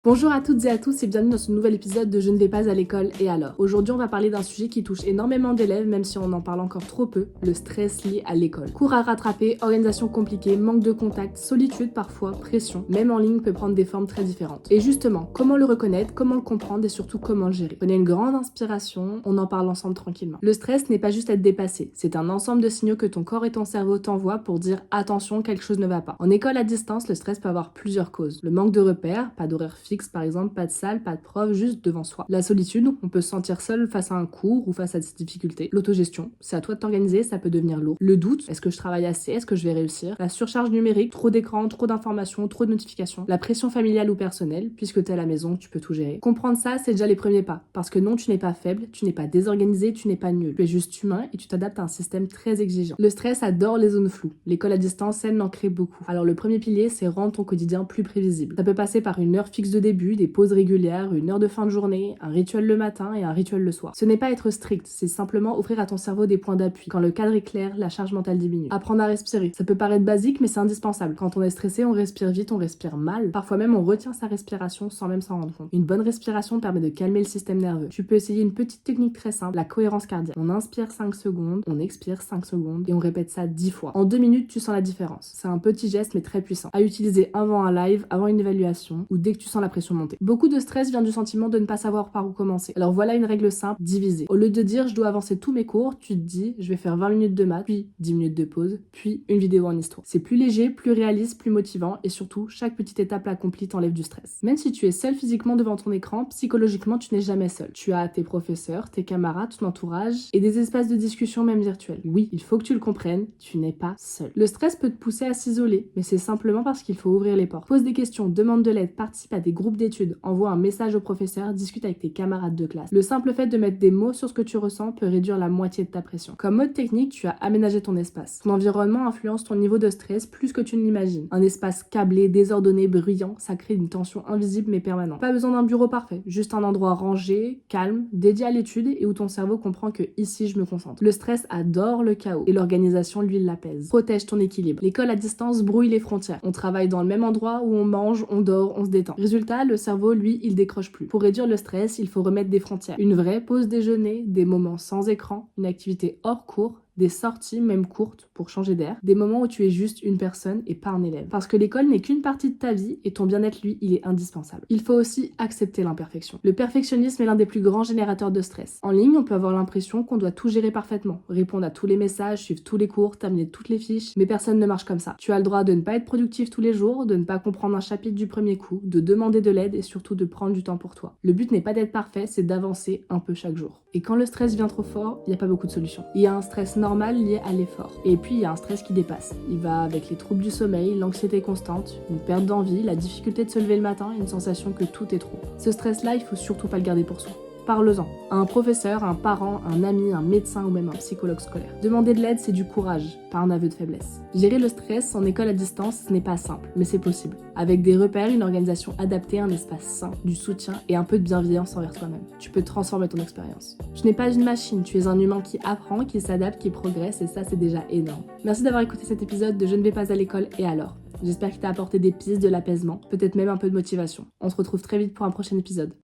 Bonjour à toutes et à tous et bienvenue dans ce nouvel épisode de Je ne vais pas à l'école et alors. Aujourd'hui on va parler d'un sujet qui touche énormément d'élèves même si on en parle encore trop peu, le stress lié à l'école. Cours à rattraper, organisation compliquée, manque de contact, solitude parfois, pression, même en ligne peut prendre des formes très différentes. Et justement, comment le reconnaître, comment le comprendre et surtout comment le gérer. Prenez une grande inspiration, on en parle ensemble tranquillement. Le stress n'est pas juste être dépassé, c'est un ensemble de signaux que ton corps et ton cerveau t'envoient pour dire attention, quelque chose ne va pas. En école à distance, le stress peut avoir plusieurs causes. Le manque de repères, pas d'horaire fixe par exemple, pas de salle, pas de prof, juste devant soi. La solitude, on peut se sentir seul face à un cours ou face à des difficultés. L'autogestion, c'est à toi de t'organiser, ça peut devenir lourd. Le doute, est-ce que je travaille assez, est-ce que je vais réussir? La surcharge numérique, trop d'écran, trop d'informations, trop de notifications. La pression familiale ou personnelle, puisque t'es à la maison, tu peux tout gérer. Comprendre ça, c'est déjà les premiers pas. Parce que non, tu n'es pas faible, tu n'es pas désorganisé, tu n'es pas nul. Tu es juste humain et tu t'adaptes à un système très exigeant. Le stress adore les zones floues. L'école à distance, elle en crée beaucoup. Alors le premier pilier, c'est rendre ton quotidien plus prévisible. Ça peut passer par une heure fixe de début, des pauses régulières, une heure de fin de journée, un rituel le matin et un rituel le soir. Ce n'est pas être strict, c'est simplement offrir à ton cerveau des points d'appui. Quand le cadre est clair, la charge mentale diminue. Apprendre à respirer. Ça peut paraître basique, mais c'est indispensable. Quand on est stressé, on respire vite, on respire mal. Parfois même, on retient sa respiration sans même s'en rendre compte. Une bonne respiration permet de calmer le système nerveux. Tu peux essayer une petite technique très simple, la cohérence cardiaque. On inspire 5 secondes, on expire 5 secondes et on répète ça 10 fois. En 2 minutes, tu sens la différence. C'est un petit geste mais très puissant. À utiliser avant un live, avant une évaluation ou dès que tu sens la pression monter. Beaucoup de stress vient du sentiment de ne pas savoir par où commencer. Alors voilà une règle simple, diviser. Au lieu de dire je dois avancer tous mes cours, tu te dis je vais faire 20 minutes de maths, puis 10 minutes de pause, puis une vidéo en histoire. C'est plus léger, plus réaliste, plus motivant et surtout chaque petite étape accomplie t'enlève du stress. Même si tu es seul physiquement devant ton écran, psychologiquement tu n'es jamais seul. Tu as tes professeurs, tes camarades, ton entourage et des espaces de discussion même virtuels. Oui, il faut que tu le comprennes, tu n'es pas seul. Le stress peut te pousser à s'isoler, mais c'est simplement parce qu'il faut ouvrir les portes. Pose des questions, demande de l'aide, participe à des groupes d'études, envoie un message au professeur, discute avec tes camarades de classe. Le simple fait de mettre des mots sur ce que tu ressens peut réduire la moitié de ta pression. Comme mode technique, tu as aménagé ton espace. Ton environnement influence ton niveau de stress plus que tu ne l'imagines. Un espace câblé, désordonné, bruyant, ça crée une tension invisible mais permanente. Pas besoin d'un bureau parfait, juste un endroit rangé, calme, dédié à l'étude et où ton cerveau comprend que ici je me concentre. Le stress adore le chaos et l'organisation lui l'apaise. Protège ton équilibre. L'école à distance brouille les frontières. On travaille dans le même endroit où on mange, on dort, on se détend. Résultat, le cerveau lui, il décroche plus. Pour réduire le stress, il faut remettre des frontières. Une vraie pause déjeuner, des moments sans écran, une activité hors cours, des sorties, même courtes, pour changer d'air, des moments où tu es juste une personne et pas un élève. Parce que l'école n'est qu'une partie de ta vie et ton bien-être, lui, il est indispensable. Il faut aussi accepter l'imperfection. Le perfectionnisme est l'un des plus grands générateurs de stress. En ligne, on peut avoir l'impression qu'on doit tout gérer parfaitement, répondre à tous les messages, suivre tous les cours, terminer toutes les fiches, mais personne ne marche comme ça. Tu as le droit de ne pas être productif tous les jours, de ne pas comprendre un chapitre du premier coup, de demander de l'aide et surtout de prendre du temps pour toi. Le but n'est pas d'être parfait, c'est d'avancer un peu chaque jour. Et quand le stress vient trop fort, il n'y a pas beaucoup de solutions. Il y a un stress normal lié à l'effort. Et puis il y a un stress qui dépasse. Il va avec les troubles du sommeil, l'anxiété constante, une perte d'envie, la difficulté de se lever le matin et une sensation que tout est trop. Ce stress-là, il faut surtout pas le garder pour soi. Parle-en. À un professeur, un parent, un ami, un médecin ou même un psychologue scolaire. Demander de l'aide, c'est du courage, pas un aveu de faiblesse. Gérer le stress en école à distance, ce n'est pas simple, mais c'est possible. Avec des repères, une organisation adaptée, un espace sain, du soutien et un peu de bienveillance envers toi-même. Tu peux transformer ton expérience. Tu n'es pas une machine, tu es un humain qui apprend, qui s'adapte, qui progresse et ça, c'est déjà énorme. Merci d'avoir écouté cet épisode de Je ne vais pas à l'école et alors. J'espère qu'il t'a apporté des pistes, de l'apaisement, peut-être même un peu de motivation. On se retrouve très vite pour un prochain épisode.